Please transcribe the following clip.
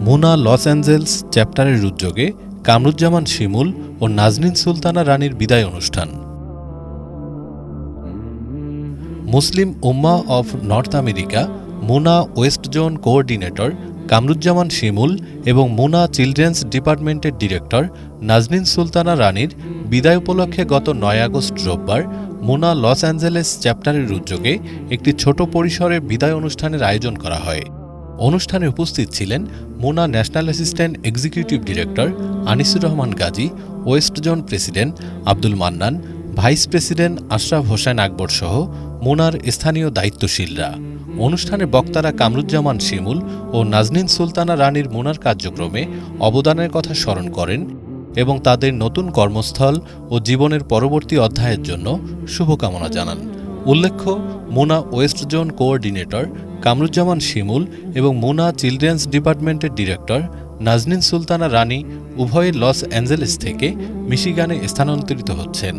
মুনা Los Angeles চ্যাপ্টারের উদ্যোগে কামরুজ্জামান শিমুল ও নাজনীন সুলতানা রানীর বিদায় অনুষ্ঠান। Muslim Ummah of North America MUNA west zone coordinator Kamruzzaman Shimul এবং মুনা চিলড্রেন্স ডিপার্টমেন্টের ডিরেক্টর নাজনীন সুলতানা রানীর বিদায় উপলক্ষে গত ৯ আগস্ট রোববার মুনা লস অ্যাঞ্জেলেস চ্যাপ্টারের উদ্যোগে একটি ছোট পরিসরে বিদায় অনুষ্ঠানের আয়োজন করা হয়। অনুষ্ঠানে উপস্থিত ছিলেন MUNA national assistant executive director Anisur Rahman Gazi, west zone president Abdul Mannan, vice president Ashraf Hossain Akbar সহ মুনার স্থানীয় দায়িত্বশীলরা। অনুষ্ঠানে বক্তারা কামরুজ্জামান শিমুল ও নাজনীন সুলতানা রানীর মুনার কার্যক্রমে অবদানের কথা স্মরণ করেন এবং তাদের নতুন কর্মস্থল ও জীবনের পরবর্তী অধ্যায়ের জন্য শুভকামনা জানান। উল্লেখ্য, মুনা west zone coordinator Kamruzzaman Shimul এবং মুনা চিলড্রেন্স ডিপার্টমেন্টের ডিরেক্টর নাজনীন সুলতানা রানী উভয়ে লস অ্যাঞ্জেলেস থেকে মিশিগানে স্থানান্তরিত হচ্ছেন।